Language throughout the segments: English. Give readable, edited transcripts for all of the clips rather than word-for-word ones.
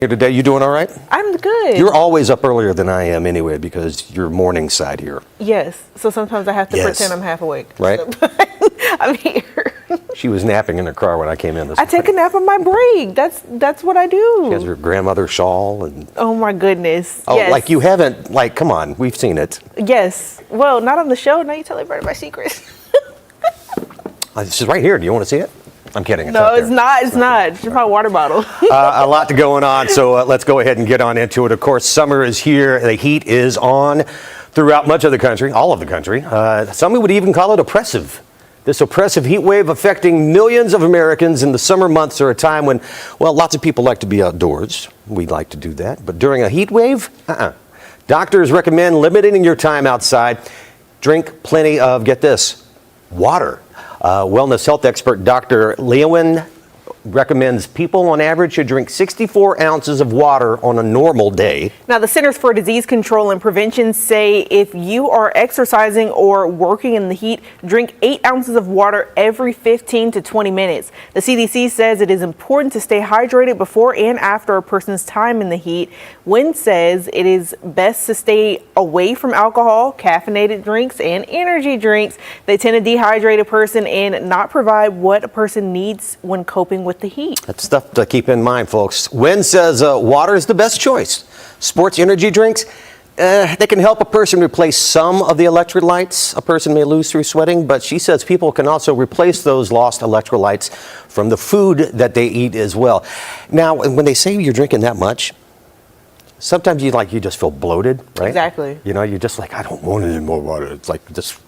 Here today, you doing all right? I'm good. You're always up earlier than I am anyway because you're morning side here. Yes. So sometimes I have to pretend I'm half awake. Right? I'm here. She was napping in her car when I came in this I take a nap on my break. That's what I do. She has her grandmother shawl and... Oh my goodness. Oh, yes. like you haven't, like, come on, we've seen it. Yes. Well, not on the show. Now you tell everybody my secrets. This is right here. Do you want to see it? I'm kidding. No, it's not. It's not. It's just my water bottle. A lot to going on, so let's go ahead and get on into it. Of course, summer is here. The heat is on throughout much of the country, all of the country. Some would even call it oppressive. This oppressive heat wave affecting millions of Americans in the summer months are a time when, well, lots of people like to be outdoors. We like to do that. But during a heat wave, doctors recommend limiting your time outside. Drink plenty of, get this, water. Wellness health expert Dr. Lewin recommends people on average should drink 64 ounces of water on a normal day. Now, the Centers for Disease Control and Prevention say if you are exercising or working in the heat, drink 8 ounces of water every 15 to 20 minutes. The CDC says it is important to stay hydrated before and after a person's time in the heat. WIN says it is best to stay away from alcohol, caffeinated drinks, and energy drinks. They tend to dehydrate a person and not provide what a person needs when coping with the heat. That's stuff to keep in mind, folks. WIN says water is the best choice. Sports energy drinks, they can help a person replace some of the electrolytes a person may lose through sweating, but she says people can also replace those lost electrolytes from the food that they eat as well. Now, when they say you're drinking that much, sometimes you just feel bloated, right? Exactly. You know, you're just like, I don't want any more water. It's like just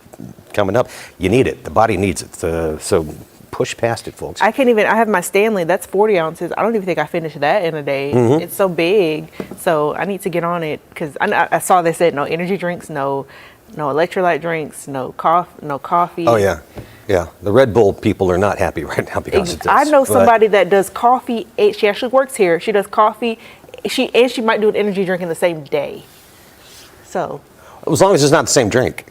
coming up. You need it. The body needs it. So push past it, folks. I have my Stanley, that's 40 ounces. I don't even think I finished that in a day. Mm-hmm. It's so big. So I need to get on it because I saw they said no energy drinks, no electrolyte drinks, no coffee. Oh, yeah. Yeah. The Red Bull people are not happy right now because of this. I know somebody that does coffee. She actually works here. She does coffee. She might do an energy drink in the same day. So. As long as it's not the same drink.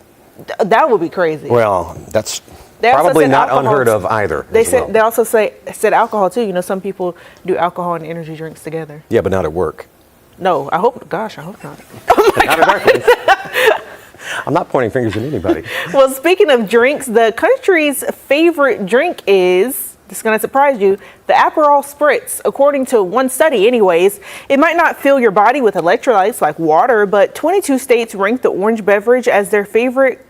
That would be crazy. Well, that's probably not unheard of either. They also said alcohol too. You know, some people do alcohol and energy drinks together. Yeah, but not at work. No, I hope not. Oh my Not at our place. I'm not pointing fingers at anybody. Well, speaking of drinks, the country's favorite drink is, this is going to surprise you, the Aperol Spritz. According to one study anyways, it might not fill your body with electrolytes like water, but 22 states rank the orange beverage as their favorite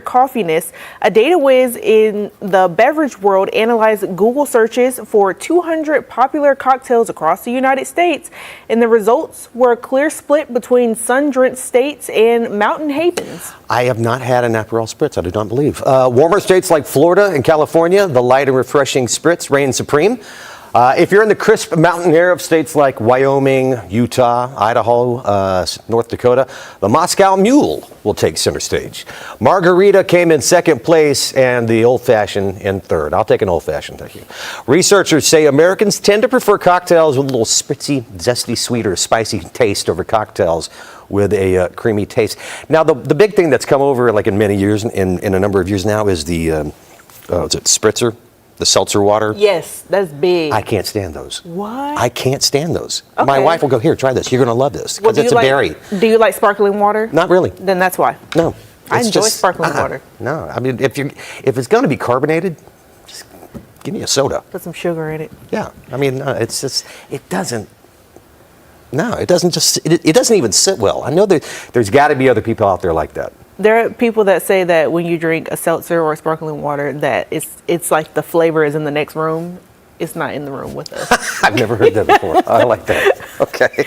coffeeness. A data whiz in the beverage world analyzed Google searches for 200 popular cocktails across the United States, and the results were a clear split between sun-drenched states and mountain havens. I have not had an Aperol Spritz, I do not believe. Warmer states like Florida and California, the light and refreshing Spritz reigns supreme. If you're in the crisp mountain air of states like Wyoming, Utah, Idaho, North Dakota, the Moscow Mule will take center stage. Margarita came in second place and the Old Fashioned in third. I'll take an Old Fashioned, thank you. Researchers say Americans tend to prefer cocktails with a little spritzy, zesty, sweet, or spicy taste over cocktails with a creamy taste. Now, the big thing that's come over like in many years, in a number of years now, is the, is it Spritzer? The seltzer water? Yes, that's big. I can't stand those. What? I can't stand those. Okay. My wife will go, here, try this. You're going to love this because it's a berry. Do you like sparkling water? Not really. Then that's why. No. I enjoy sparkling water. No, I mean, if it's going to be carbonated, just give me a soda. Put some sugar in it. Yeah. I mean, it's just, it doesn't even sit well. I know there's got to be other people out there like that. There are people that say that when you drink a seltzer or sparkling water, that it's like the flavor is in the next room. It's not in the room with us. I've never heard that before. I like that. Okay.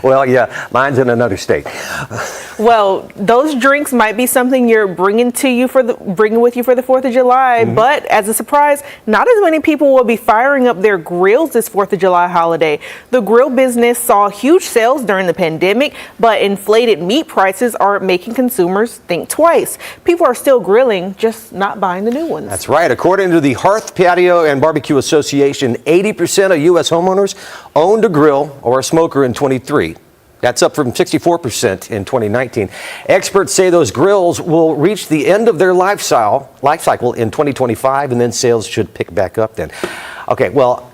Well, yeah, mine's in another state. Well, those drinks might be something you're bringing with you for the 4th of July, Mm-hmm. but as a surprise, not as many people will be firing up their grills this 4th of July holiday. The grill business saw huge sales during the pandemic, but inflated meat prices are making consumers think twice. People are still grilling, just not buying the new ones. That's right. According to the Hearth, Patio, and Barbecue Association, 80% of U.S. homeowners owned a grill or a smoker in 23. That's up from 64% in 2019. Experts say those grills will reach the end of their life cycle in 2025, and then sales should pick back up then. Okay, well,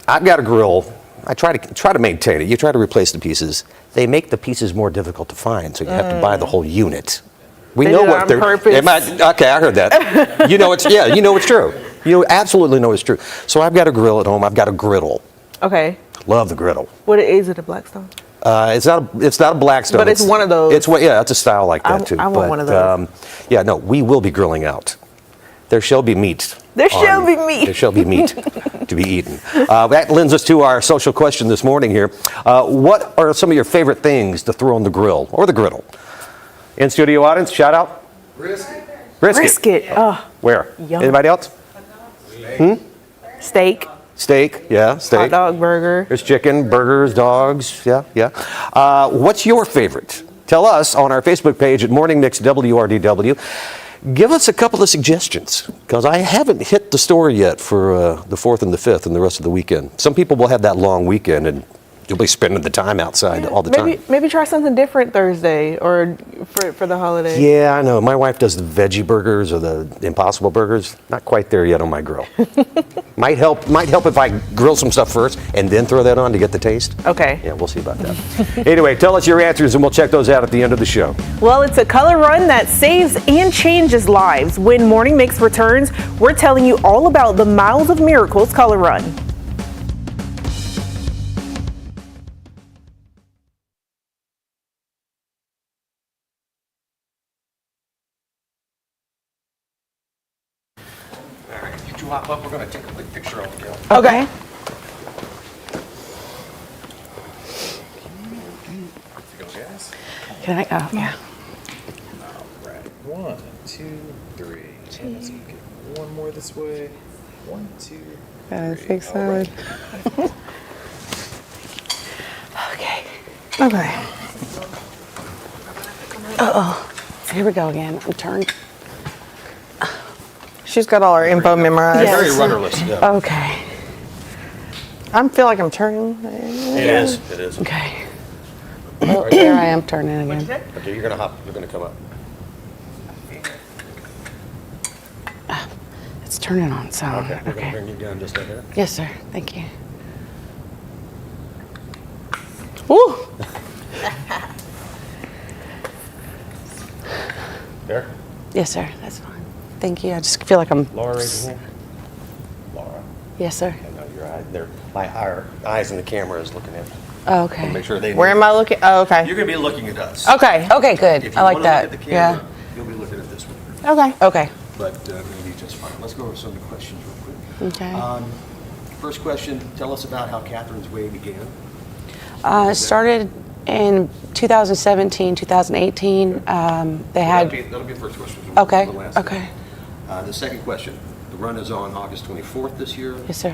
I've got a grill. I try to maintain it. You try to replace the pieces. They make the pieces more difficult to find, so you have to buy the whole unit. We They know do that what on they're. purpose. Okay, I heard that. You know it's You know it's true. You absolutely know it's true. So I've got a grill at home. I've got a griddle. Okay. Love the griddle. What is it? A Blackstone? It's not a Blackstone. But it's one of those. It's a style like that too. I want one of those. Yeah, no, we will be grilling out. There shall be meat. There shall be meat. There shall be meat to be eaten. That lends us to our social question this morning here. What are some of your favorite things to throw on the grill or the griddle? In studio audience, shout out. Brisket. Brisket. Oh, Where? Yum. Anybody else? steak, Steak. Yeah, steak. hot dog, burger. There's chicken, burgers, dogs. Yeah, yeah. What's your favorite? Tell us on our Facebook page at Morning Mix WRDW. Give us a couple of suggestions, because I haven't hit the store yet for the 4th and the 5th and the rest of the weekend. Some people will have that long weekend and you'll be spending the time outside all the time. Maybe try something different Thursday or for the holiday. Yeah, I know. My wife does the veggie burgers or the Impossible burgers. Not quite there yet on my grill. Might help if I grill some stuff first and then throw that on to get the taste. Okay. Yeah, we'll see about that. Anyway, tell us your answers and we'll check those out at the end of the show. Well, it's a color run that saves and changes lives. When Morning Mix returns, we're telling you all about the Miles of Miracles color run. All right, you two hop up. We're going to take a quick picture of the grill. Okay. Can I? Oh, yeah. Right. 1, 2, 3. And let's get one more this way. 1, 2, 3. Big All salad. right. Okay. Okay. So here we go again. I'm turned. She's got all her info memorized. Yes. Very rudderless. Yeah. Okay. I feel like I'm turning. It is. It is. Okay. Well, there I am turning again. Okay, you're going to hop. You're going to come up. It's turning on sound. Okay, we're going to bring you down just a bit. Yes, sir. Thank you. Woo! There. Yes, sir. That's fine. Thank you. I just feel like I'm. Laura, raise your hand. Laura. Yes, sir. I know your eyes. Our eyes in the camera is looking at. Oh, okay. Make sure they. Where am I looking? Oh, okay. You're going to be looking at us. Okay. Okay, good. If you I like wanna that. Look at the camera, Yeah. you'll be looking at this one. Okay. Okay. But maybe just fine. Let's go over some of the questions real quick. Okay. First question, tell us about how Catherine's Way began. It started in 2017, 2018. They That'll had. be the first question. Okay. The last Okay. The second question, the run is on August 24th this year. Yes, sir.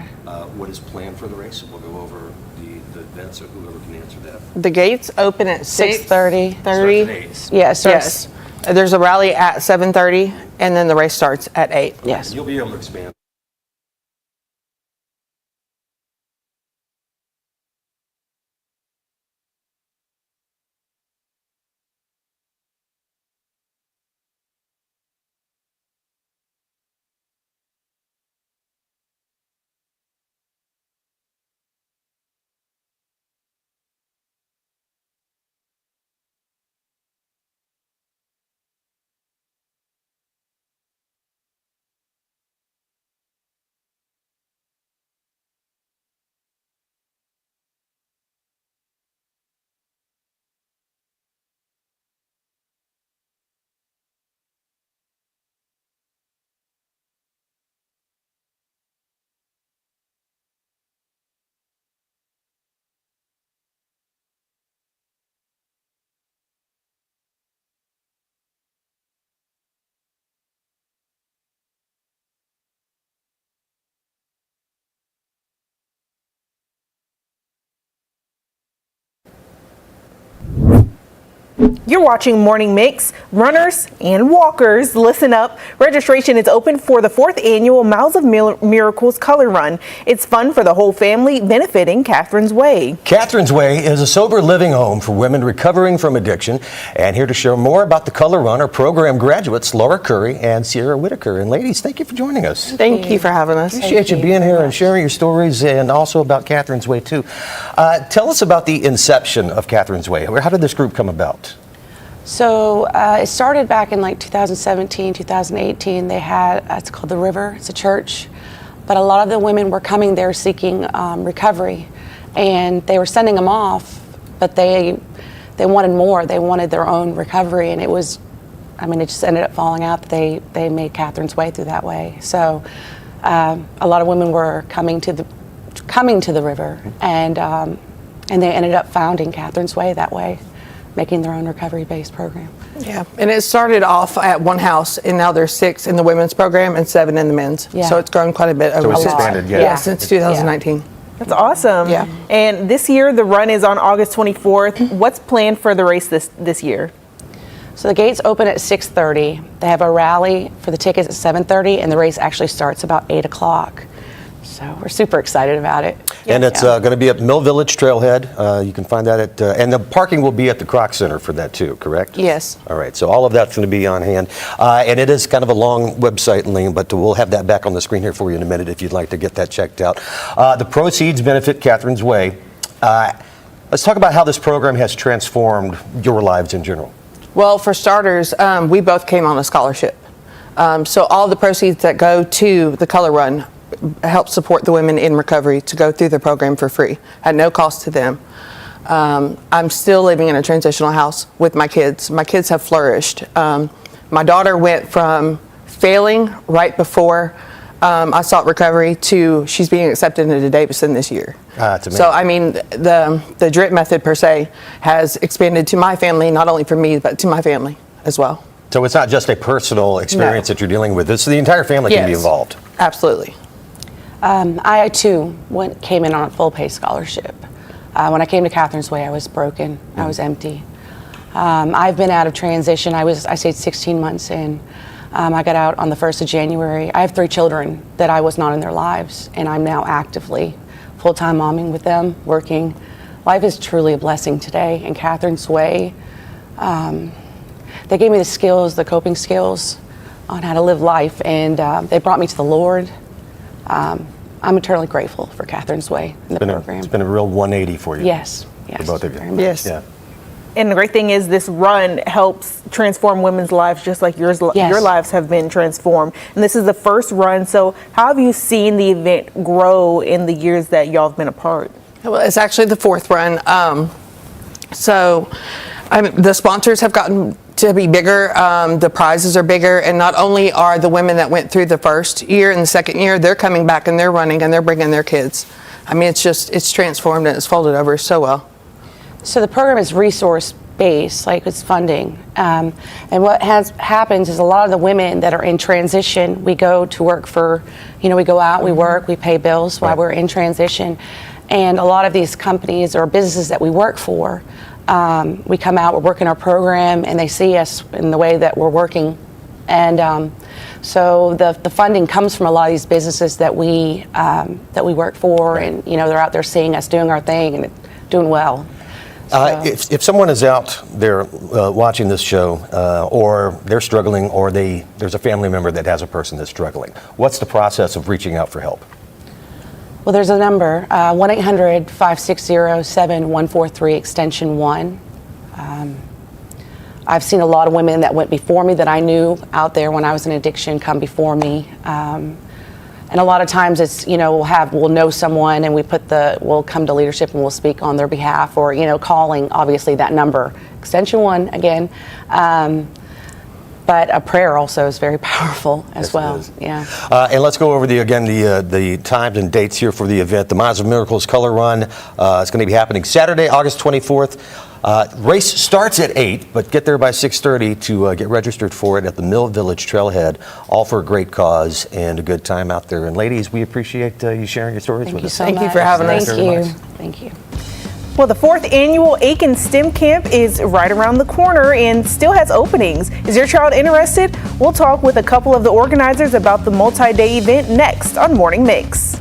What is planned for the race? We'll go over the events, or whoever can answer that. The gates open at 6:30. 30. Starts at 8. Yeah, it starts. Yes. There's a rally at 7:30, and then the race starts at 8. Yes. You'll be able to expand. You're watching Morning Mix. Runners and walkers, listen up. Registration is open for the 4th annual Miles of Miracles Color Run. It's fun for the whole family, benefiting Catherine's Way. Catherine's Way is a sober living home for women recovering from addiction. And here to share more about the Color Run are program graduates Laura Curry and Sierra Whitaker. And ladies, thank you for joining us. Thank you for having us. Appreciate you being here and sharing your stories, and also about Catherine's Way too. Tell us about the inception of Catherine's Way. How did this group come about? So it started back in like 2017, 2018. They had, it's called The River. It's a church. But a lot of the women were coming there seeking recovery. And they were sending them off, but they wanted more. They wanted their own recovery. And it was, I mean, it just ended up falling out that they made Catherine's Way through that way. So a lot of women were coming to the river, and they ended up founding Catherine's Way that way, making their own recovery-based program. Yeah, and it started off at one house, and now there's 6 in the women's program and 7 in the men's. Yeah. So it's grown quite a bit over it's since, expanded, yeah. since 2019. That's awesome. Yeah. And this year, the run is on August 24th. What's planned for the race this year? So the gates open at 6:30. They have a rally for the tickets at 7:30, and the race actually starts about 8 o'clock. So we're super excited about it. And it's going to be at Mill Village Trailhead. You can find that at, and the parking will be at the Kroc Center for that too, correct? Yes. All right, so all of that's going to be on hand. And it is kind of a long website link, but we'll have that back on the screen here for you in a minute if you'd like to get that checked out. The proceeds benefit Catherine's Way. Let's talk about how this program has transformed your lives in general. Well, for starters, we both came on a scholarship. So all the proceeds that go to the Color Run help support the women in recovery to go through the program for free at no cost to them. I'm still living in a transitional house with my kids. My kids have flourished. My daughter went from failing right before I sought recovery to she's being accepted into Davidson this year. That's amazing. So I mean, the drip method per se has expanded to my family, not only for me, but to my family as well. So it's not just a personal experience No. that you're dealing with. It's the entire family can be Yes. involved. Absolutely. I too came in on a full pay scholarship. When I came to Catherine's Way, I was broken. I was empty. I've been out of transition. I stayed 16 months in. I got out on the 1st of January. I have 3 children that I was not in their lives, and I'm now actively full-time momming with them, working. Life is truly a blessing today. In Catherine's Way, they gave me the skills, the coping skills on how to live life, and they brought me to the Lord. I'm eternally grateful for Catherine's Way and the program. It's been a real 180 for you. Yes, For both of you. very much. Yes. Yeah. And the great thing is this run helps transform women's lives just like Yes. your lives have been transformed. And this is the first run. So how have you seen the event grow in the years that y'all have been apart? Well, it's actually the 4th run. The sponsors have gotten to be bigger. The prizes are bigger. And not only are the women that went through the first year and the second year, they're coming back and they're running and they're bringing their kids. I mean, it's transformed and it's folded over so well. So the program is resource-based, like it's funding. And what happens is a lot of the women that are in transition, we go to work for, we go out, we work, we pay bills while we're in transition. And a lot of these companies or businesses that we work for, we come out, we're working our program, and they see us in the way that we're working. And so the funding comes from a lot of these businesses that we work for, and they're out there seeing us doing our thing and doing well. So. If someone is out there watching this show, or they're struggling, or there's a family member that has a person that's struggling, what's the process of reaching out for help? Well, there's a number, 1-800-560-7143, extension 1. I've seen a lot of women that went before me that I knew out there when I was in addiction come before me. And a lot of times it's, we'll know someone and we'll come to leadership and we'll speak on their behalf, or, calling obviously that number, extension 1 again. But a prayer also is very powerful as well. Yeah. And let's go over the times and dates here for the event. The Miles of Miracles Color Run. It's going to be happening Saturday, August 24th. Race starts at 8, but get there by 6:30 to get registered for it at the Mill Village Trailhead. All for a great cause and a good time out there. And ladies, we appreciate you sharing your stories with us. Thank you for having us. Thank you. Thank you. Well, the 4th annual Aiken STEM Camp is right around the corner and still has openings. Is your child interested? We'll talk with a couple of the organizers about the multi-day event next on Morning Mix.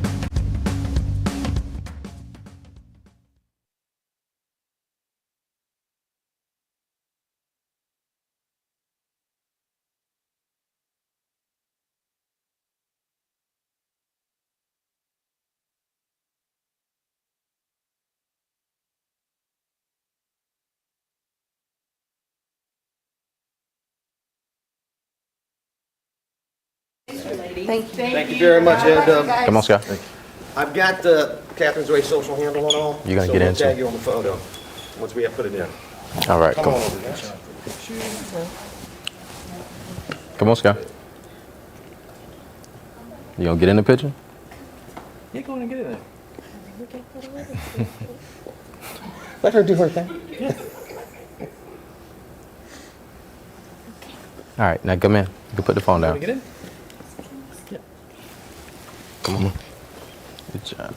Thank you very much, Ed. Come on, Scott. I've got the Catherine's Way social handle and all. You're gonna so get we'll into tag it. you on the photo once we have put it in. All right, Come come on on. over, guys. Come on, Scott. You gonna get in the picture? Yeah, go on and get in there. Let her do her thing. All right, now come in. You can put the phone Want down. to get in? Come on. Good job.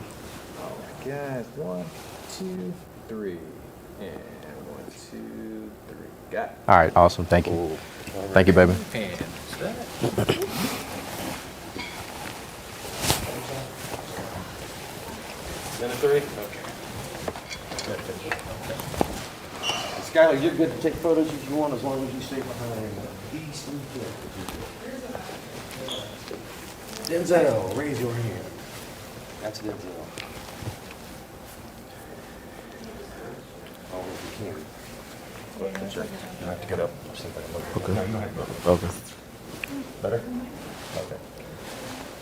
All right, guys. 1, 2, 3. And 1, 2, 3. Got it. All right, awesome. Thank you. Thank you, baby. And that. Then a 3? Okay. Skylar, you're good to take photos if you want, as long as you stay behind these 3 kids. Denzel, raise your hand. That's Denzel. Oh, if you can. You have to get up. See if I can look. Okay. No, go ahead. Okay. Better? Okay.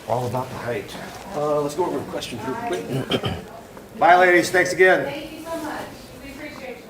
All about the height. Let's go over the questions real quick. Bye, ladies. Thanks again. Thank you so much. We appreciate you.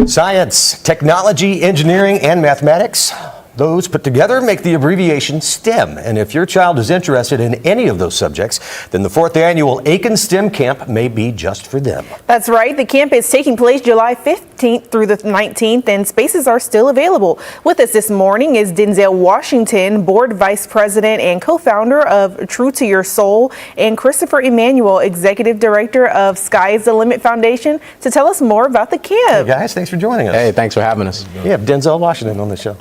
Science, technology, engineering, and mathematics. Those put together make the abbreviation STEM. And if your child is interested in any of those subjects, then the 4th annual Aiken STEM Camp may be just for them. That's right. The camp is taking place July 15th through the 19th, and spaces are still available. With us this morning is Denzel Washington, Board Vice President and co-founder of True to Your Soul, and Christopher Emanuel, Executive Director of Sky is the Limit Foundation, to tell us more about the Hey camp. guys, thanks for joining us. Hey, thanks for having us. We have Denzel Washington on the show.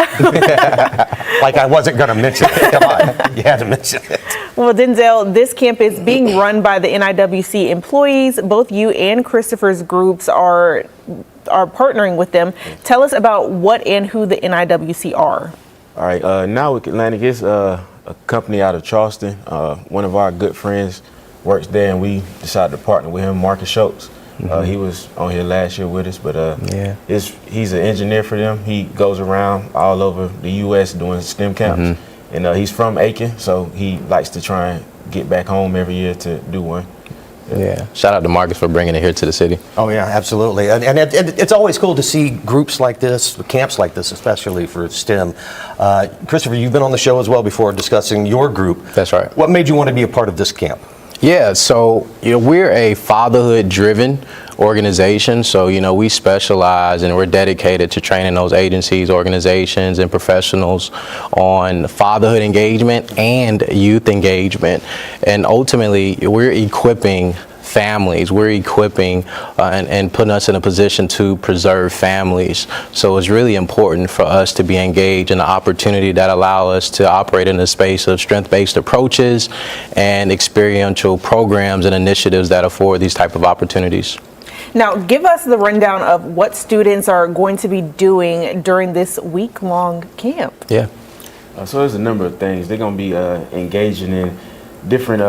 Like I wasn't going to mention it. Come on, you had to mention it. Well, Denzel, this camp is being run by the NIWC employees. Both you and Christopher's groups are partnering with them. Tell us about what and who the NIWC are. All right, Now Atlantic is a company out of Charleston. One of our good friends works there, and we decided to partner with him, Marcus Schultz. He was on here last year with us, but he's an engineer for them. He goes around all over the U.S. doing STEM camps, and he's from Aiken, so he likes to try and get back home every year to do one. Yeah. Shout out to Marcus for bringing it here to the city. Oh yeah, absolutely. And it's always cool to see groups like this, camps like this, especially for STEM. Christopher, you've been on the show as well before discussing your group. That's right. What made you want to be a part of this camp? Yeah, so we're a fatherhood-driven organization. So we specialize and we're dedicated to training those agencies, organizations, and professionals on fatherhood engagement and youth engagement. And ultimately, we're equipping families. We're equipping and putting us in a position to preserve families. So it's really important for us to be engaged in the opportunity that allow us to operate in the space of strength-based approaches and experiential programs and initiatives that afford these type of opportunities. Now, give us the rundown of what students are going to be doing during this week-long camp. Yeah. So there's a number of things. They're going to be engaging in different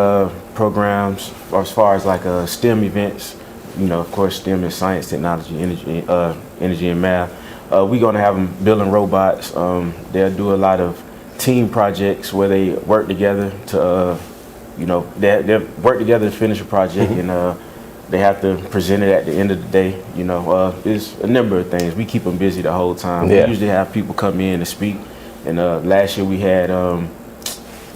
programs as far as like STEM events. You know, of course, STEM is science, technology, energy, and math. We're going to have them building robots. They'll do a lot of team projects where they work together to, they work together to finish a project, and they have to present it at the end of the day. There's a number of things. We keep them busy the whole time. Yeah. We usually have people come in to speak. And last year we had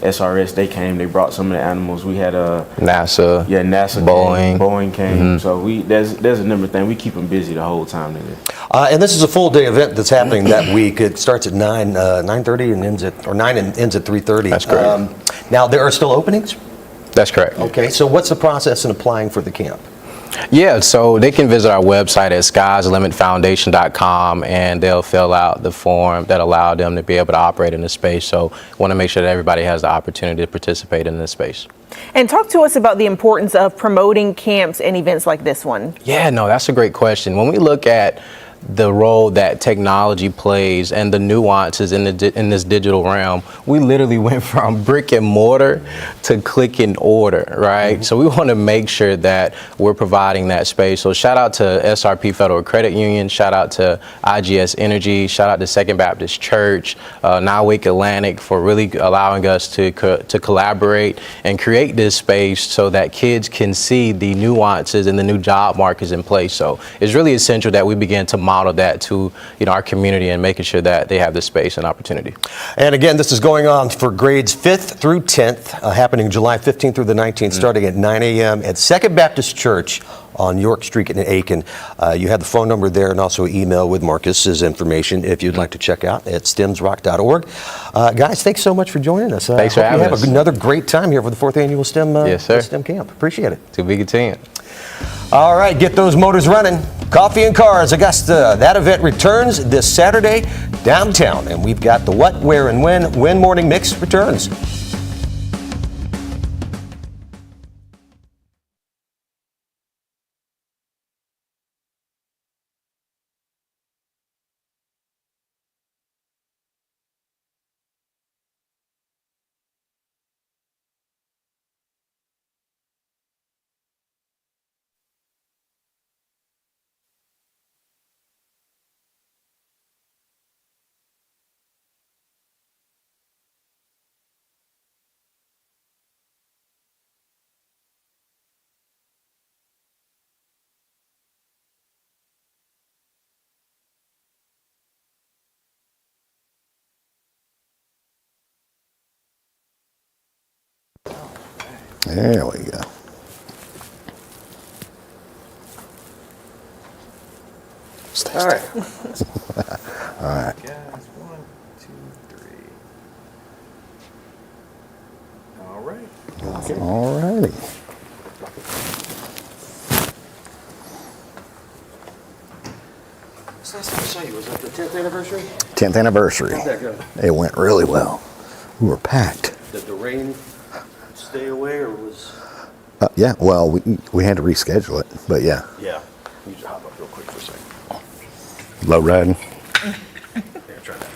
SRS. They came. They brought some of the animals. We had NASA. Yeah, NASA. Boeing came. So there's a number of things. We keep them busy the whole time. And this is a full day event that's happening that week. It starts at 9:30 and ends at 9 and ends at 3:30. That's correct. Now there are still openings. That's correct. Okay. So what's the process in applying for the camp? Yeah, so they can visit our website at skieslimitfoundation.com, and they'll fill out the form that allow them to be able to operate in this space. So want to make sure that everybody has the opportunity to participate in this space. And talk to us about the importance of promoting camps and events like this one. Yeah, no, that's a great question. When we look at the role that technology plays and the nuances in this digital realm, we literally went from brick and mortar to click and order, right? So we want to make sure that we're providing that space. So shout out to SRP Federal Credit Union, shout out to IGS Energy, shout out to Second Baptist Church, now Wake Atlantic for really allowing us to collaborate and create this space so that kids can see the nuances and the new job markets in place. So it's really essential that we begin to model that to our community and making sure that they have the space and opportunity. And again, this is going on for grades 5th through 10th, happening July 15th through the 19th, starting at 9 a.m. at Second Baptist Church on York Street in Aiken. You have the phone number there and also email with Marcus's information if you'd like to check out at stemsrock.org. Guys, thanks so much for joining us. Thanks for having us. Have another great time here for the 4th annual STEM camp. Appreciate it. To be continued. All right, get those motors running. Coffee and Cars Augusta. That event returns this Saturday downtown, and we've got the what, where, and when. When Morning Mix returns. There we go. All right. All right. Guys, 1, 2, 3. All right. All righty. What's last time I saw you? Was that the 10th anniversary? 10th anniversary. How'd that go? It went really well. We were packed. Did the rain stay away or was... Yeah, well, we had to reschedule it, but yeah. Yeah. You just hop up real quick for a second. Low riding. There, try that.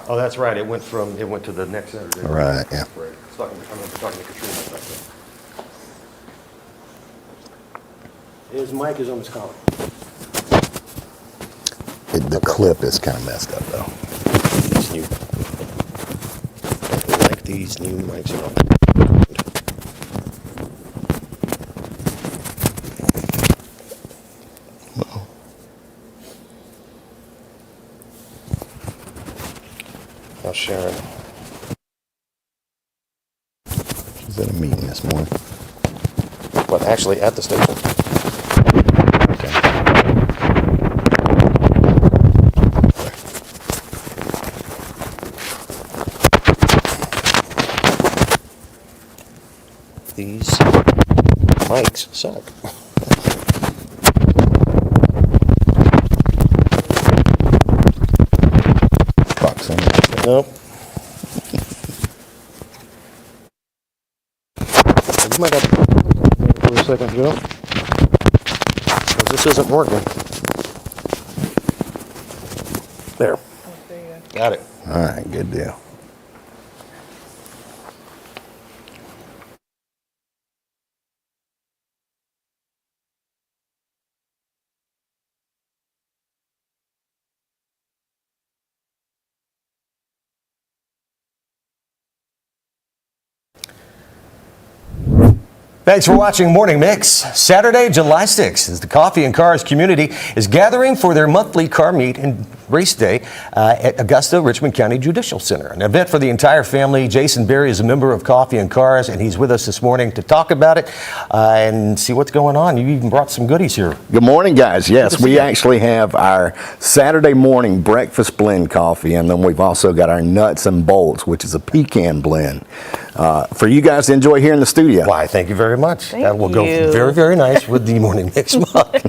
Oh, that's right. It went to the next Saturday. Right, yeah. Right. I remember talking to Katrina about that. His mic is almost calling. The clip is kind of messed up, though. These new mics are all. How's Sharon? She's at a meeting this morning. What, actually at the station? Okay. mics suck. Proximity. Nope. You might have to for a second, Joe. 'Cause this isn't working. There. Got it. All right, good deal. Thanks for watching Morning Mix. Saturday, July 6th, as the Coffee and Cars community is gathering for their monthly car meet and race day at Augusta Richmond County Judicial Center. An event for the entire family. Jason Berry is a member of Coffee and Cars, and he's with us this morning to talk about it and see what's going on. You even brought some goodies here. Good morning, guys. Yes, we actually have our Saturday morning breakfast blend coffee, and then we've also got our nuts and bolts, which is a pecan blend. For you guys to enjoy here in the studio. Why, thank you very much. Thank That will go you. very, very nice with the Morning Mix mug.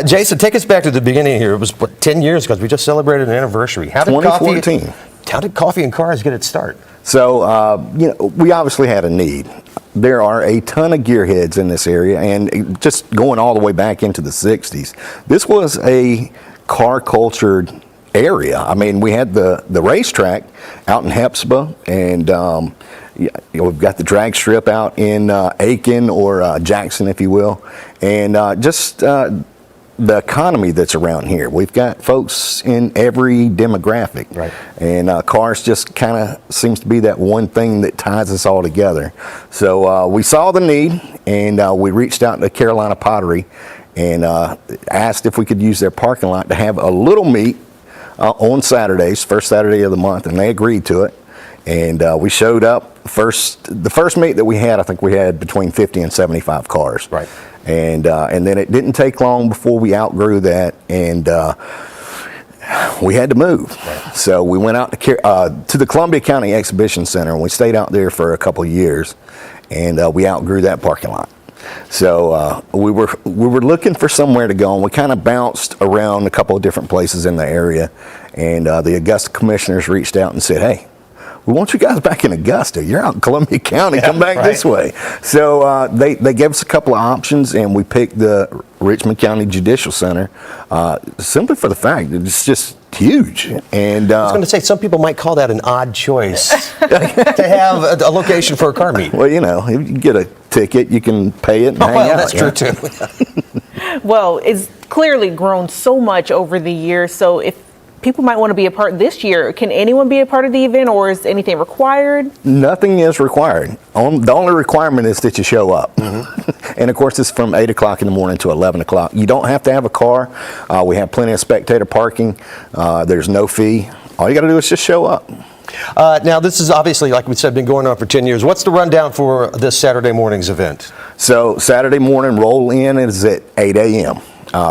Jason, take us back to the beginning here. It was, what, 10 years because we just celebrated an anniversary. How did 2014. How did Coffee and Cars get its start? So, we obviously had a need. There are a ton of gearheads in this area, and just going all the way back into the 60s, this was a car cultured area. I mean, we had the racetrack out in Hepzibah, and we've got the drag strip out in Aiken or Jackson, if you will, and just the economy that's around here. We've got folks in every demographic, right? And cars just kind of seems to be that one thing that ties us all together. So we saw the need, and we reached out to Carolina Pottery and asked if we could use their parking lot to have a little meet on Saturdays, first Saturday of the month, and they agreed to it. And we showed up. The first meet that we had, I think we had between 50 and 75 cars. Right. And then it didn't take long before we outgrew that, and we had to move. Right. So we went out to the Columbia County Exhibition Center, and we stayed out there for a couple of years, and we outgrew that parking lot. So we were looking for somewhere to go, and we kind of bounced around a couple of different places in the area, and the Augusta commissioners reached out and said, "Hey, we want you guys back in Augusta. You're out in Columbia County. Come back this way." So they gave us a couple of options, and we picked the Richmond County Judicial Center simply for the fact that it's just huge. And I was going to say, some people might call that an odd choice to have a location for a car meet. Well, if you get a ticket, you can pay it and hang out. That's true, too. Well, it's clearly grown so much over the years. So if people might want to be a part this year, can anyone be a part of the event, or is anything required? Nothing is required. The only requirement is that you show up. Mm-hmm. And of course, it's from 8 o'clock in the morning to 11 o'clock. You don't have to have a car. We have plenty of spectator parking. There's no fee. All you got to do is just show up. Now, this is obviously, like we said, been going on for 10 years. What's the rundown for this Saturday morning's event? So Saturday morning roll in is at 8 a.m.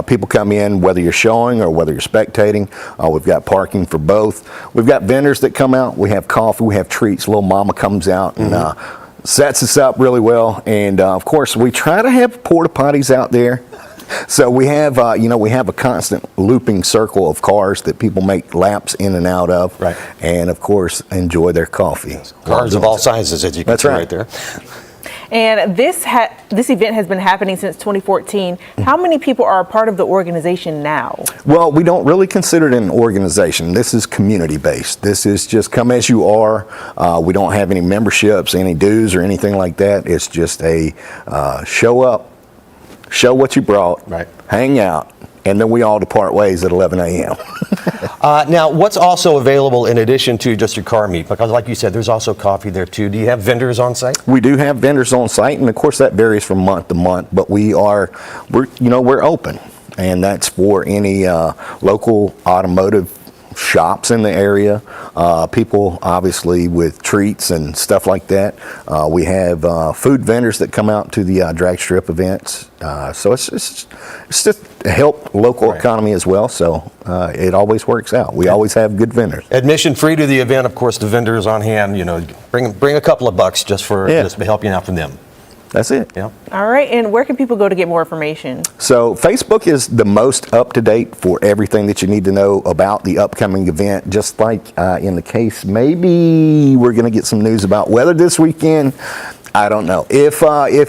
People come in whether you're showing or whether you're spectating. We've got parking for both. We've got vendors that come out. We have coffee. We have treats. Little Mama comes out and sets us up really well. And of course, we try to have porta potties out there. So we have, we have a constant looping circle of cars that people make laps in and out of. Right. And of course, enjoy their coffee. Cars of all sizes, as you can see right there. And this event has been happening since 2014. How many people are a part of the organization now? Well, we don't really consider it an organization. This is community-based. This is just come as you are. We don't have any memberships, any dues, or anything like that. It's just a show up, show what you brought, hang out, and then we all depart ways at 11 a.m. Now, what's also available in addition to just your car meet? Because like you said, there's also coffee there too. Do you have vendors on site? We do have vendors on site, and of course that varies from month to month, but we're open, and that's for any local automotive shops in the area, people obviously with treats and stuff like that. We have food vendors that come out to the drag strip events, so it's just to help local economy as well, so it always works out. We always have good vendors. Admission free to the event, of course. The vendors on hand, bring a couple of bucks just for helping out from them. That's it. Yeah. All right, and where can people go to get more information? So Facebook is the most up-to-date for everything that you need to know about the upcoming event. Just like in the case, maybe we're going to get some news about weather this weekend. I don't know. If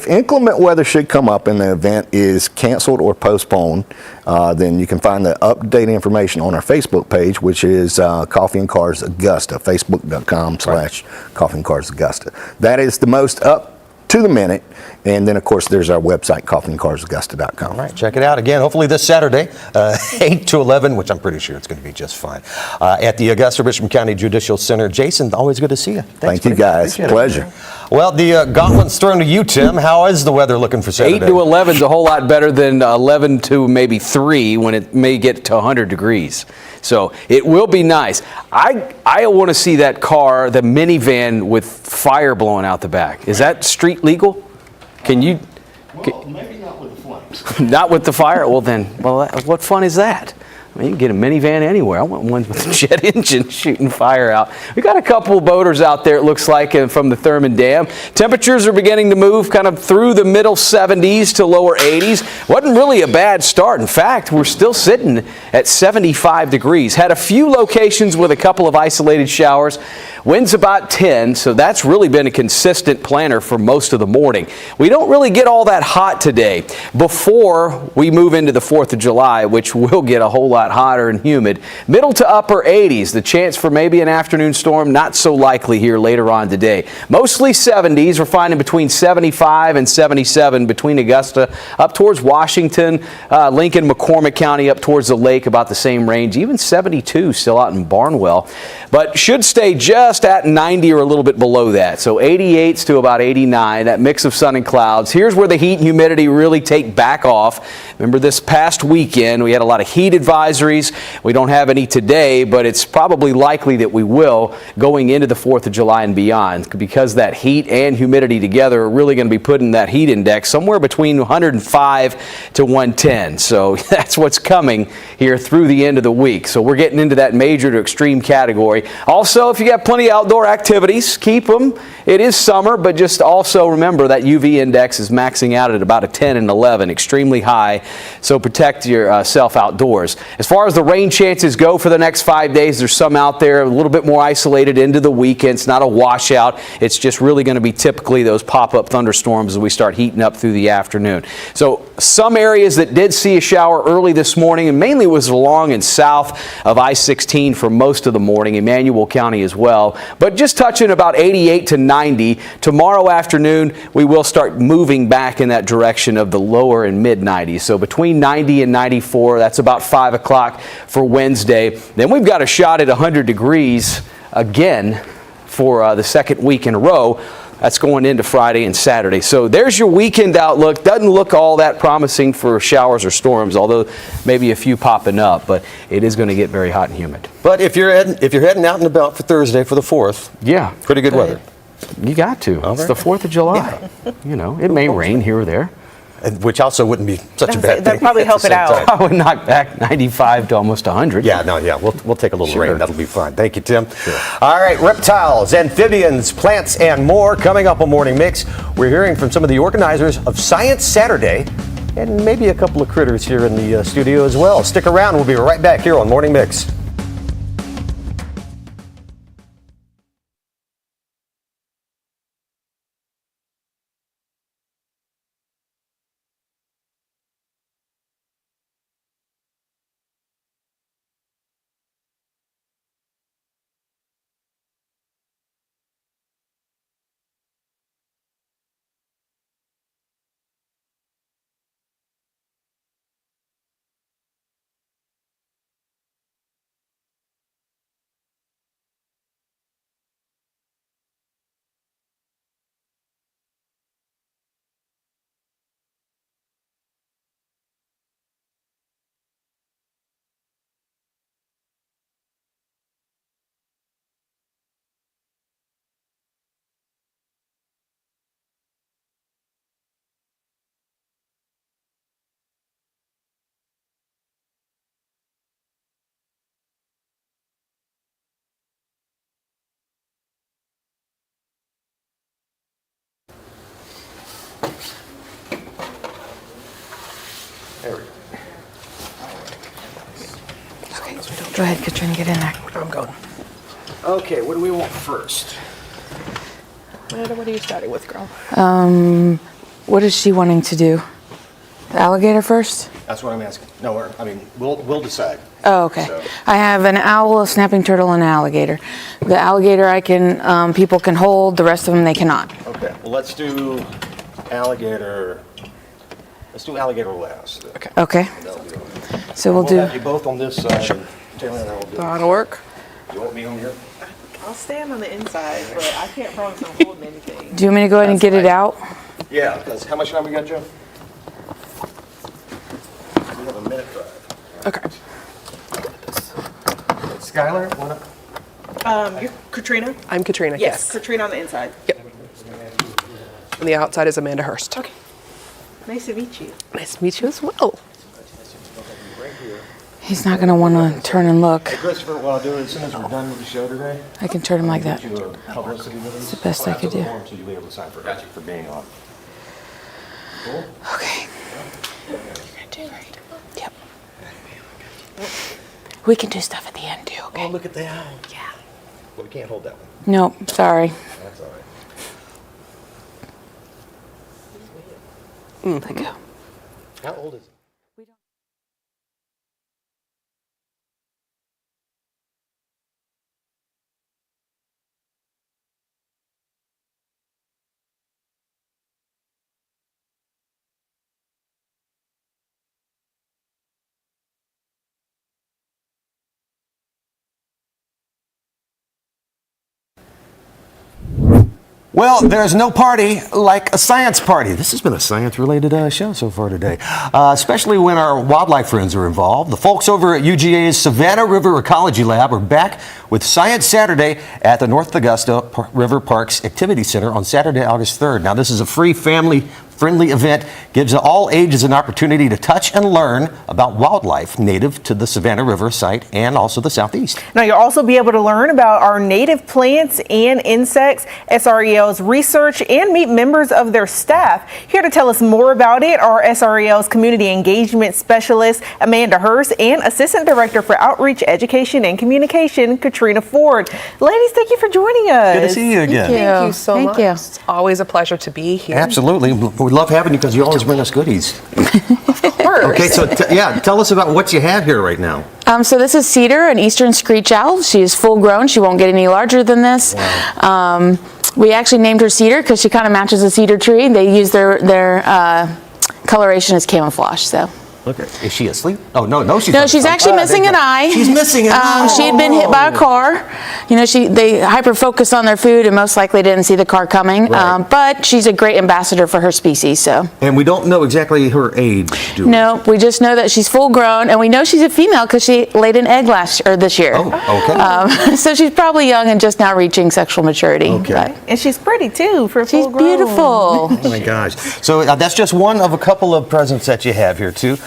inclement weather should come up and the event is canceled or postponed, then you can find the updated information on our Facebook page, which is Coffee and Cars Augusta, facebook.com/Coffee and Cars Augusta. That is the most up to the minute. And then, of course, there's our website, coffeeandcarsaugusta.com. All right, check it out. Again, hopefully this Saturday, 8 to 11, which I'm pretty sure it's going to be just fine, at the Augusta-Richmond County Judicial Center. Jason, always good to see you. Thank you, guys. Pleasure. Well, the gauntlet's thrown to you, Tim. How is the weather looking for Saturday? 8 to 11 is a whole lot better than 11 to maybe 3 when it may get to 100 degrees. So it will be nice. I want to see that car, the minivan with fire blowing out the back. Is that street legal? Can you? Well, maybe not with the flames. Not with the fire? Well, then, what fun is that? I mean, you can get a minivan anywhere. I want one with a jet engine shooting fire out. We got a couple of boaters out there, it looks like, from the Thurman Dam. Temperatures are beginning to move kind of through the middle 70s to lower 80s. Wasn't really a bad start. In fact, we're still sitting at 75 degrees. Had a few locations with a couple of isolated showers. Winds about 10, so that's really been a consistent planner for most of the morning. We don't really get all that hot today before we move into the 4th of July, which will get a whole lot hotter and humid. Middle to upper 80s. The chance for maybe an afternoon storm, not so likely here later on today. Mostly 70s. We're finding between 75 and 77 between Augusta up towards Washington, Lincoln, McCormick County up towards the lake, about the same range. Even 72 still out in Barnwell, but should stay just at 90 or a little bit below that. So 88s to about 89, that mix of sun and clouds. Here's where the heat and humidity really take back off. Remember this past weekend, we had a lot of heat advisories. We don't have any today, but it's probably likely that we will going into the 4th of July and beyond, because that heat and humidity together are really going to be putting that heat index somewhere between 105 to 110. So that's what's coming here through the end of the week. So we're getting into that major to extreme category. Also, if you got plenty of outdoor activities, keep them. It is summer, but just also remember that UV index is maxing out at about a 10 and 11, extremely high. So protect yourself outdoors. As far as the rain chances go for the next 5 days, there's some out there a little bit more isolated into the weekend. It's not a washout. It's just really going to be typically those pop-up thunderstorms as we start heating up through the afternoon. So some areas that did see a shower early this morning, and mainly was along and south of I-16 for most of the morning, Emmanuel County as well, but just touching about 88 to 90. Tomorrow afternoon, we will start moving back in that direction of the lower and mid 90s. So between 90 and 94, that's about 5 o'clock for Wednesday. Then we've got a shot at 100 degrees again for the second week in a row. That's going into Friday and Saturday. So there's your weekend outlook. Doesn't look all that promising for showers or storms, although maybe a few popping up, but it is going to get very hot and humid. But if you're heading out and about for Thursday for the 4th, yeah, pretty good weather. You got to. All It's right. the 4th of July. Yeah. You know, it may rain here or there. Which also wouldn't be such a bad thing. That'd probably at the help it same out. time. I would knock back 95 to almost 100. Yeah, we'll take a little Sure. rain. That'll be fine. Thank you, Tim. Sure. All right, reptiles, amphibians, plants, and more coming up on Morning Mix. We're hearing from some of the organizers of Science Saturday, and maybe a couple of critters here in the studio as well. Stick around. We'll be right back here on Morning Mix. There we go. Okay, go ahead, Katrina, get in there. I'm going. Okay, what do we want first? What are you starting with, girl? What is she wanting to do? The alligator first? That's what I'm asking. No, we'll decide. Oh, okay. So- I have an owl, a snapping turtle, and an alligator. The alligator I can, people can hold, the rest of them they cannot. Okay, well, let's do alligator. Let's do alligator last. Okay. Okay. So we'll do, have you both on this side. Sure. Taylor and I will do it. That'll work. You want me on here? I'll stand on the inside, but I can't promise I'm holding anything. do you want me to go ahead and get it out? Yeah, because how much time we got, Joe? We have a minute drive. Okay. Skylar, wanna? You're Katrina? I'm Katrina. Yes, Katrina on the inside. Yep. And the outside is Amanda Hurst. Okay. Nice to meet you. Nice to meet you as well. He's not gonna wanna turn and look. Christopher, what I'll do as soon as we're done with the show today, I can turn him like that. get you a publicity release. the best I could do. So you'll be able to sign for being on. Cool? Okay. Yep. We can do stuff at the end too, okay? Oh, look at that. Yeah. Well, we can't hold that one. Nope, sorry. That's all right. Let go. How old is it? Well, there's no party like a science party. This has been a science-related show so far today, especially when our wildlife friends are involved. The folks over at UGA's Savannah River Ecology Lab are back with Science Saturday at the North Augusta River Parks Activity Center on Saturday, August 3rd. Now, this is a free family-friendly event, gives all ages an opportunity to touch and learn about wildlife native to the Savannah River site and also the Southeast. Now, you'll also be able to learn about our native plants and insects, SREL's research, and meet members of their staff. Here to tell us more about it are SREL's Community Engagement Specialist, Amanda Hurst, and Assistant Director for Outreach, Education, and Communication, Katrina Ford. Ladies, thank you for joining us. Good to see you again. Thank you so much. Thank you. It's always a pleasure to be here. Absolutely. We love having you because you always bring us goodies. Of course. Okay, so tell us about what you have here right now. So this is Cedar, an eastern screech owl. She is full grown. She won't get any larger than this. Wow. We actually named her Cedar because she kind of matches a cedar tree. They use their coloration as camouflage. So. Look at, is she asleep? Oh, no, she's No, not. she's actually missing an eye. She's missing an eye. She had been hit by a car. You know, they hyper-focused on their food and most likely didn't see the car coming. Right. But she's a great ambassador for her species, so. And we don't know exactly her age, do we? No, we just know that she's full grown, and we know she's a female because she laid an egg this year. Oh, okay. So she's probably young and just now reaching sexual maturity. Okay. But And she's pretty, too, for she's full grown. beautiful. Oh my gosh. So that's just one of a couple of presents that you have here, too.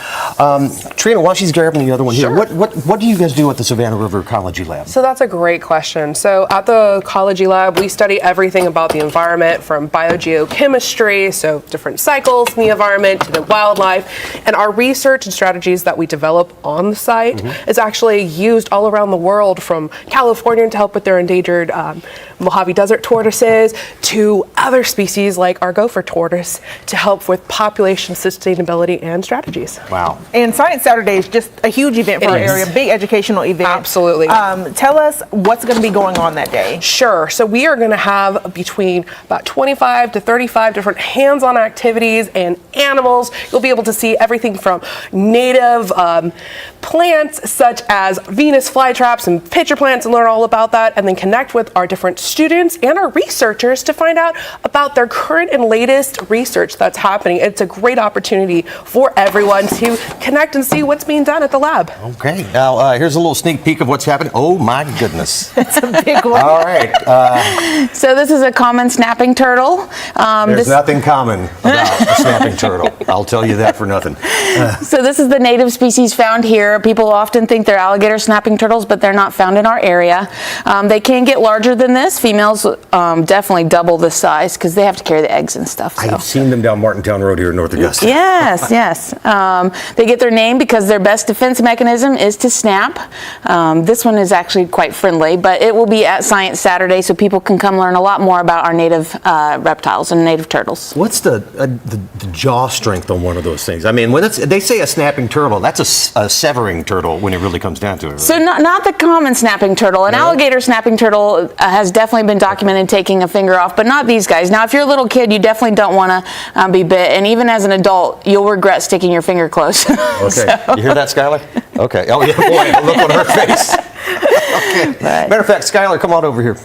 Trina, while she's grabbing the other one here, what do you guys do at the Savannah River Ecology Lab? So that's a great question. So at the Ecology Lab, we study everything about the environment from biogeochemistry, so different cycles in the environment, to the wildlife. And our research and strategies that we develop on the site is actually used all around the world, from California to help with their endangered Mojave Desert tortoises to other species like our gopher tortoise to help with population sustainability and strategies. Wow. And Science Saturday is just a huge event for our area, big educational event. Absolutely. Tell us what's going to be going on that day. Sure. So we are going to have between about 25 to 35 different hands-on activities and animals. You'll be able to see everything from native plants such as Venus flytraps and pitcher plants and learn all about that, and then connect with our different students and our researchers to find out about their current and latest research that's happening. It's a great opportunity for everyone to connect and see what's being done at the lab. Okay. Now, here's a little sneak peek of what's happening. Oh, my goodness. It's a big one. All right. So this is a common snapping turtle. There's nothing common about a snapping turtle. I'll tell you that for nothing. So this is the native species found here. People often think they're alligator snapping turtles, but they're not found in our area. They can get larger than this. Females definitely double the size because they have to carry the eggs and stuff. I So. have seen them down Martintown Road here in North Augusta. Yes, yes. They get their name because their best defense mechanism is to snap. This one is actually quite friendly, but it will be at Science Saturday, so people can come learn a lot more about our native reptiles and native turtles. What's the jaw strength on one of those things? I mean, when they say a snapping turtle, that's a severing turtle when it really comes down to it. Right? So not the common snapping turtle. An alligator snapping turtle has definitely been documented taking a finger off, but not these guys. Now, if you're a little kid, you definitely don't want to be bit, and even as an adult, you'll regret sticking your finger close. Okay, you hear that, Skylar? Okay. Oh yeah, boy, the look on her face. Okay. Matter of fact, Skylar, come on over here.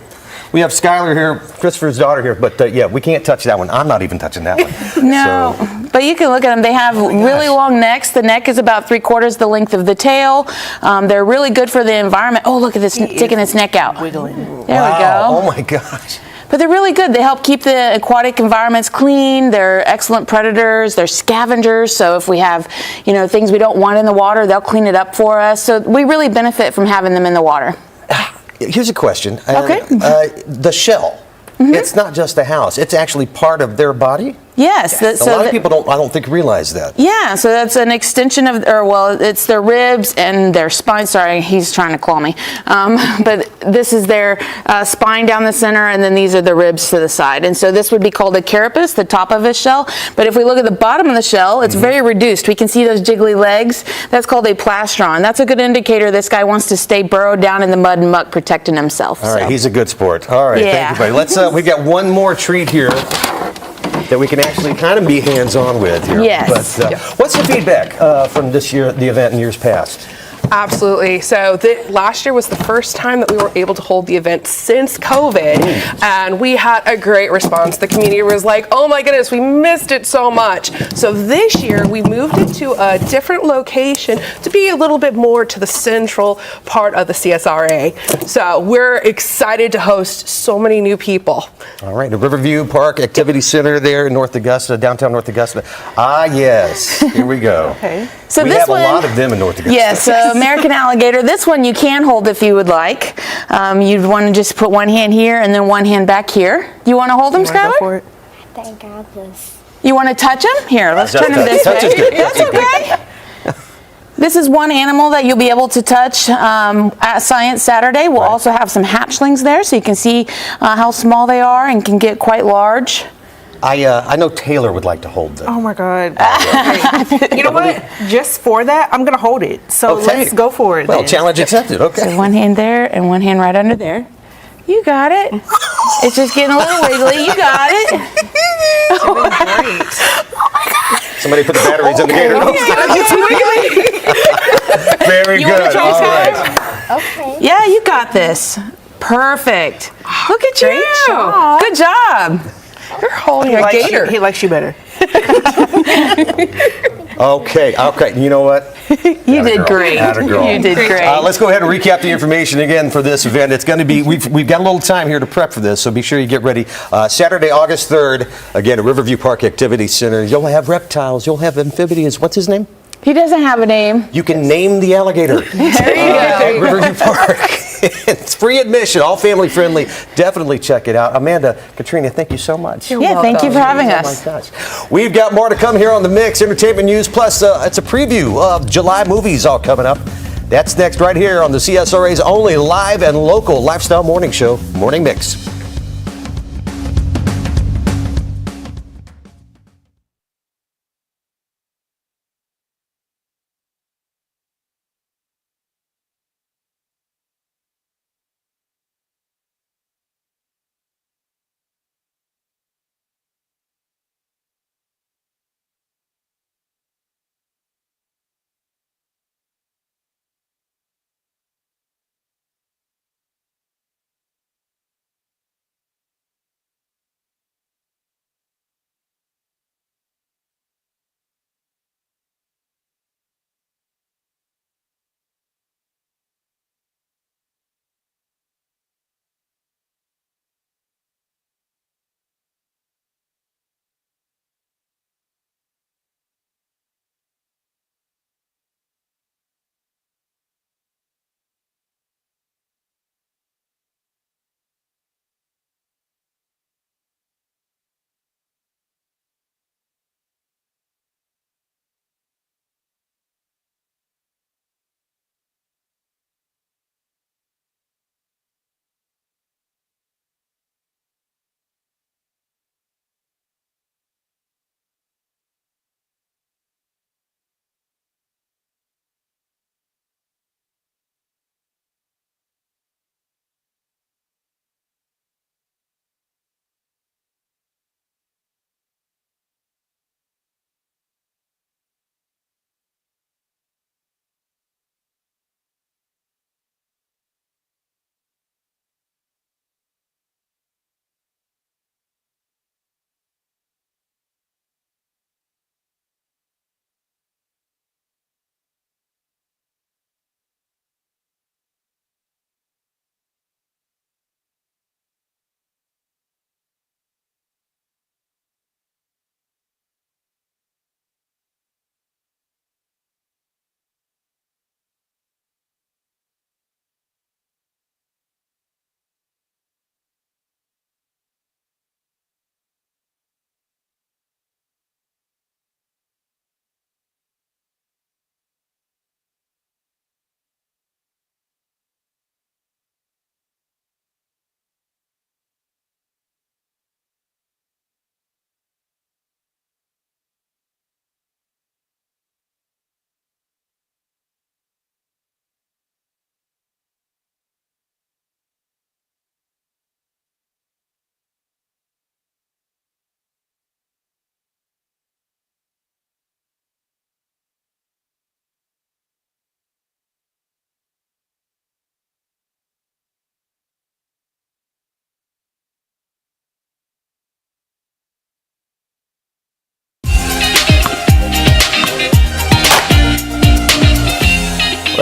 We have Skylar here, Christopher's daughter here, but yeah, we can't touch that one. I'm not even touching that one. No, So, but you can look at them. They have really long necks. The neck is about 3/4 the length of the tail. They're really good for the environment. Oh, look at this, sticking its neck out. Wiggling. There we wow. go. Oh my gosh. But they're really good. They help keep the aquatic environments clean. They're excellent predators. They're scavengers. So if we have, things we don't want in the water, they'll clean it up for us. So we really benefit from having them in the water. Here's a question. Okay. The shell. It's not just a house. It's actually part of their body. Yes. A lot of people I don't think realize that. Yeah, so that's an extension of, it's their ribs and their spine. Sorry, he's trying to claw me. But this is their spine down the center, and then these are the ribs to the side. And so this would be called a carapace, the top of his shell. But if we look at the bottom of the shell, it's very reduced. We can see those jiggly legs. That's called a plastron. That's a good indicator this guy wants to stay burrowed down in the mud and muck, protecting himself. All right, so. he's a good sport. All right, Yeah. thank you, buddy. Let's. We've got one more treat here that we can actually kind of be hands-on with here. Yes. But what's the feedback from this year, the event in years past? Absolutely. So last year was the first time that we were able to hold the event since COVID, and we had a great response. The community was like, "Oh my goodness, we missed it so much." So this year we moved it to a different location to be a little bit more to the central part of the CSRA. So we're excited to host so many new people. All right, the Riverview Park Activity Center there in North Augusta, downtown North Augusta. Ah, yes. Here we go. Okay. So we this have one, a lot of them in North Augusta. Yes, American alligator. This one you can hold if you would like. You'd want to just put one hand here and then one hand back here. You want to hold them, You wanna go Skylar? for it? I think I got this. You want to touch them? Here, let's turn them this touch way. is good. That's okay. This is one animal that you'll be able to touch at Science Saturday. We'll also have some hatchlings there, so you can see how small they are and can get quite large. I know Taylor would like to hold them. Oh my God. Okay. You know what? Just for that, I'm going to hold it. So Okay. let's go for it. Well, then. challenge accepted. Okay. So one hand there and one hand right under there. You got it. It's just getting a little wiggly. You got it. Great. Somebody put the batteries in the gator. Very You wanna good. try, All Skylar? right. Okay. Yeah, you got this. Perfect. Look at Great you. job. Good job. You're holding a gator. He likes you better. Okay. You know what? You did great. Atta girl. You did great. Let's go ahead and recap the information again for this event. It's going to be, we've got a little time here to prep for this, so be sure you get ready. Saturday, August 3rd, again at Riverview Park Activity Center. You'll have reptiles, you'll have amphibians. What's his name? He doesn't have a name. You can name the alligator. There you go. At Riverview Park. It's free admission, all family friendly. Definitely check it out. Amanda, Katrina, thank you so much. Yeah, thank you for having Oh us. my gosh. We've got more to come here on The Mix, entertainment news, plus it's a preview of July movies all coming up. That's next right here on the CSRA's only live and local lifestyle morning show, Morning Mix.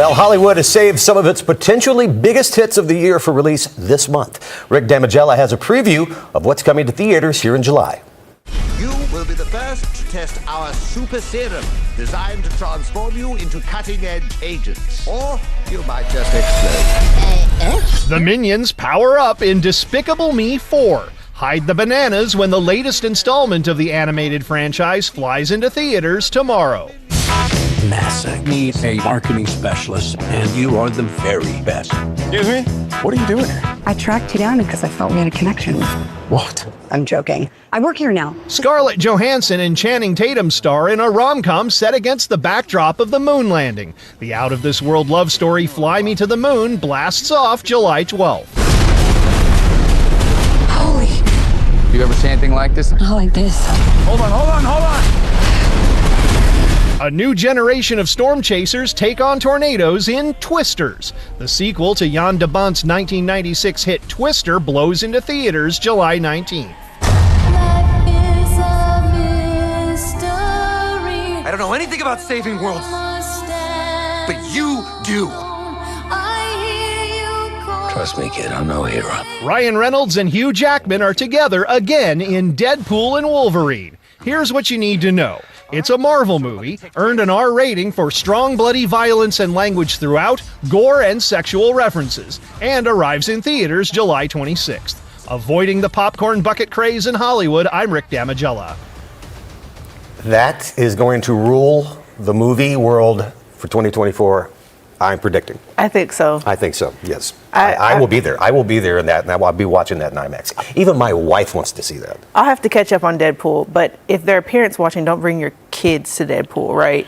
Well, Hollywood has saved some of its potentially biggest hits of the year for release this month. Rick Damigella has a preview of what's coming to theaters here in July. You will be the first to test our super serum, designed to transform you into cutting-edge agents. Or you might just explode. The Minions power up in Despicable Me 4. Hide the bananas when the latest installment of the animated franchise flies into theaters tomorrow. NASA needs a marketing specialist, and you are the very best. Excuse me? What are you doing here? I tracked you down because I felt we had a connection. What? I'm joking. I work here now. Scarlett Johansson and Channing Tatum star in a rom-com set against the backdrop of the moon landing. The out-of-this-world love story Fly Me to the Moon blasts off July 12th. Holy. You ever see anything like this? Not like this. Hold on. A new generation of storm chasers take on tornadoes in Twisters. The sequel to Jan de Bont's 1996 hit Twister blows into theaters July 19th. I don't know anything about saving worlds, but you do. Trust me, kid, I'm no hero. Ryan Reynolds and Hugh Jackman are together again in Deadpool and Wolverine. Here's what you need to know. It's a Marvel movie, earned an R rating for strong bloody violence and language throughout, gore and sexual references, and arrives in theaters July 26th. Avoiding the popcorn bucket craze in Hollywood, I'm Rick Damigella. That is going to rule the movie world for 2024, I'm predicting. I think so. I think so, yes. I will be there. I will be there in that, and I'll be watching that in IMAX. Even my wife wants to see that. I'll have to catch up on Deadpool, but if there are parents watching, don't bring your kids to Deadpool, right?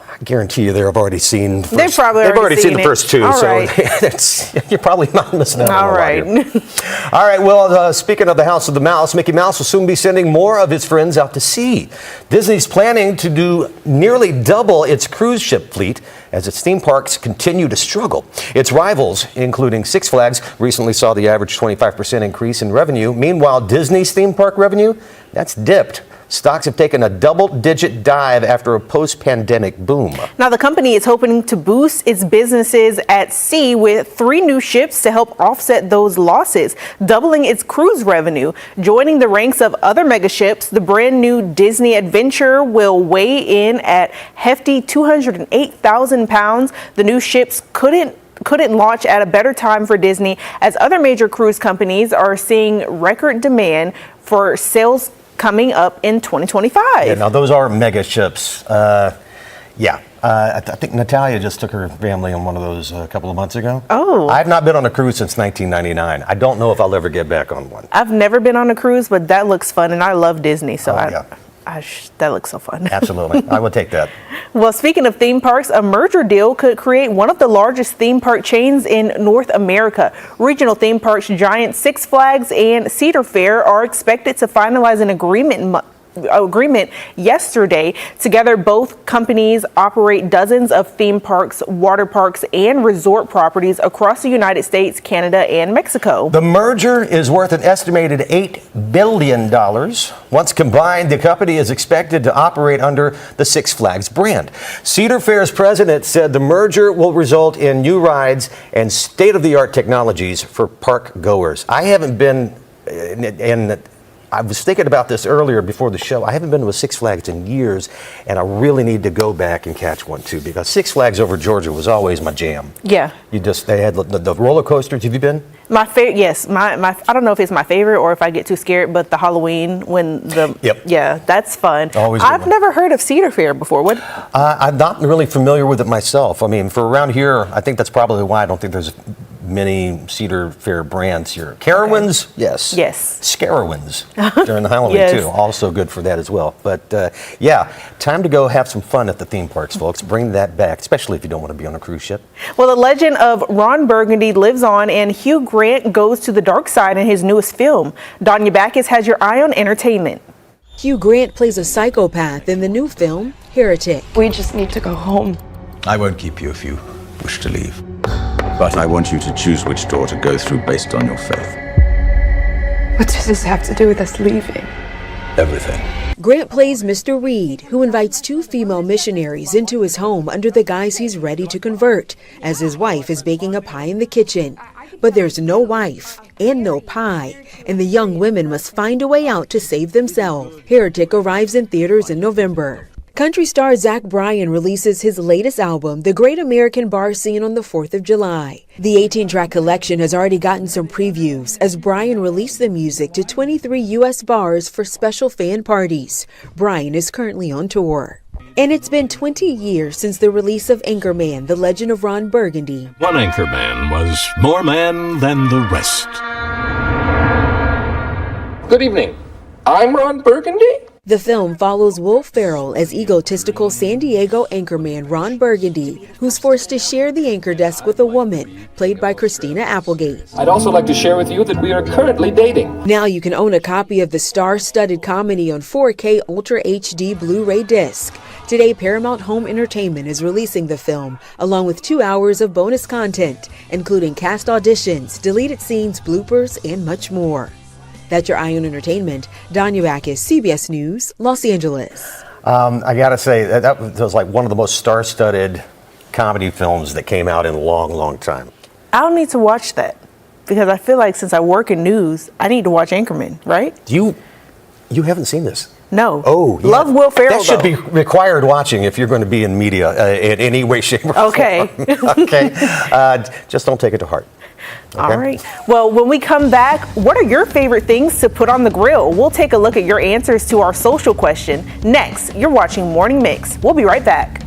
I guarantee you they've already seen the They've already seen the first two, All so right. you're probably not missing out on All a lot right. here. All right, well, speaking of the House of the Mouse, Mickey Mouse will soon be sending more of his friends out to sea. Disney's planning to do nearly double its cruise ship fleet as its theme parks continue to struggle. Its rivals, including Six Flags, recently saw the average 25% increase in revenue. Meanwhile, Disney's theme park revenue, that's dipped. Stocks have taken a double-digit dive after a post-pandemic boom. Now, the company is hoping to boost its businesses at sea with 3 new ships to help offset those losses, doubling its cruise revenue. Joining the ranks of other mega ships, the brand new Disney Adventure will weigh in at hefty 208,000 pounds. The new ships couldn't launch at a better time for Disney, as other major cruise companies are seeing record demand for sales coming up in 2025. Yeah, now those are mega ships. I think Natalia just took her family on one of those a couple of months ago. Oh. I've not been on a cruise since 1999. I don't know if I'll ever get back on one. I've never been on a cruise, but that looks fun, and I love Disney, so that looks so fun. Absolutely. I would take that. Well, speaking of theme parks, a merger deal could create one of the largest theme park chains in North America. Regional theme parks giant Six Flags and Cedar Fair are expected to finalize an agreement yesterday. Together, both companies operate dozens of theme parks, water parks, and resort properties across the United States, Canada, and Mexico. The merger is worth an estimated $8 billion. Once combined, the company is expected to operate under the Six Flags brand. Cedar Fair's president said the merger will result in new rides and state-of-the-art technologies for park goers. I haven't been in I was thinking about this earlier before the show. I haven't been to a Six Flags in years, and I really need to go back and catch one too, because Six Flags over Georgia was always my jam. Yeah. They had the roller coasters. Have you been? My favorite, yes. My I don't know if it's my favorite or if I get too scared, but the Halloween yeah, that's fun. Always I've never heard of Cedar Fair before. What? I'm not really familiar with it myself. I mean, for around here, I think that's probably why I don't think there's many Cedar Fair brands here. Carowinds, yes. Yes. Scarowinds during the Halloween Yes. too. Also good for that as well. But time to go have some fun at the theme parks, folks. Bring that back, especially if you don't want to be on a cruise ship. Well, the legend of Ron Burgundy lives on, and Hugh Grant goes to the dark side in his newest film. Danya Backus has your eye on entertainment. Hugh Grant plays a psychopath in the new film, Heretic. We just need to go home. I won't keep you if you wish to leave. But I want you to choose which door to go through based on your faith. What does this have to do with us leaving? Everything. Grant plays Mr. Reed, who invites 2 female missionaries into his home under the guise he's ready to convert, as his wife is baking a pie in the kitchen. But there's no wife and no pie, and the young women must find a way out to save themselves. Heretic arrives in theaters in November. Country star Zach Bryan releases his latest album, The Great American Bar Scene, on the 4th of July. The 18-track collection has already gotten some previews as Bryan released the music to 23 U.S. bars for special fan parties. Bryan is currently on tour. And it's been 20 years since the release of Anchorman, The Legend of Ron Burgundy. One Anchorman was more man than the rest. Good evening. I'm Ron Burgundy. The film follows Will Ferrell as egotistical San Diego anchorman Ron Burgundy, who's forced to share the anchor desk with a woman, played by Christina Applegate. I'd also like to share with you that we are currently dating. Now you can own a copy of the star-studded comedy on 4K Ultra HD Blu-ray disc. Today, Paramount Home Entertainment is releasing the film, along with 2 hours of bonus content, including cast auditions, deleted scenes, bloopers, and much more. That's your Eye on Entertainment. Danya Backus, CBS News, Los Angeles. I gotta say, that was like one of the most star-studded comedy films that came out in a long, long time. I'll need to watch that because I feel like since I work in news, I need to watch Anchorman, right? You haven't seen this? No. Oh, yeah. Love Will Ferrell, That should though. be required watching if you're going to be in media in any way, shape, or form. Okay. Okay. Just don't take it to heart. Okay? All right. Well, when we come back, what are your favorite things to put on the grill? We'll take a look at your answers to our social question. Next, you're watching Morning Mix. We'll be right back.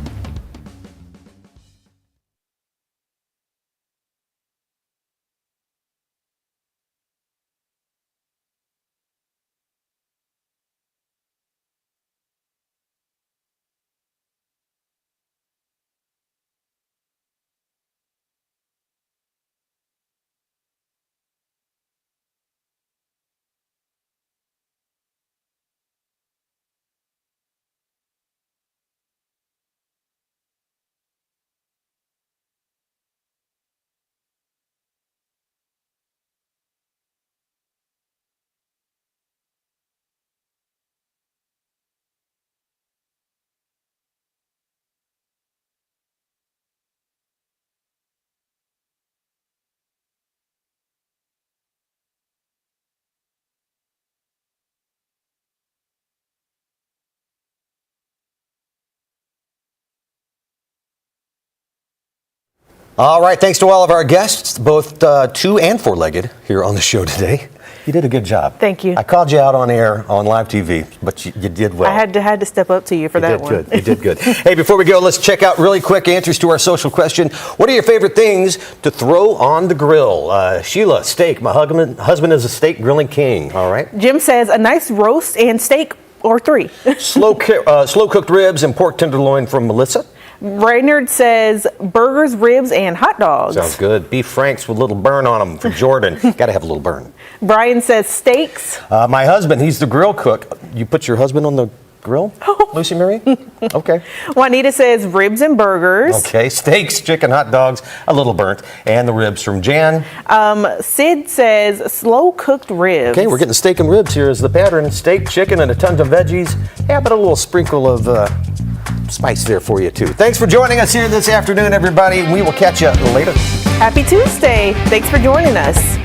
All right, thanks to all of our guests, both 2- and 4-legged here on the show today. You did a good job. Thank you. I called you out on air on live TV, but you did well. I had to step up to you for that one. You did good. Hey, before we go, let's check out really quick answers to our social question. What are your favorite things to throw on the grill? Sheila, steak. My husband is a steak grilling king. All right. Jim says a nice roast and steak or 3. Slow cooked ribs and pork tenderloin from Melissa. Raynard says burgers, ribs, and hot dogs. Sounds good. Beef franks with a little burn on them from Jordan. Got to have a little burn. Brian says steaks. My husband, he's the grill cook. You put your husband on the grill, Lucy Marie? Okay. Juanita says ribs and burgers. Okay. Steaks, chicken, hot dogs, a little burnt, and the ribs from Jan. Sid says slow cooked ribs. Okay, we're getting steak and ribs here as the pattern. Steak, chicken, and a ton of veggies. Yeah, but a little sprinkle of spice there for you too. Thanks for joining us here this afternoon, everybody. We will catch you later. Happy Tuesday. Thanks for joining us.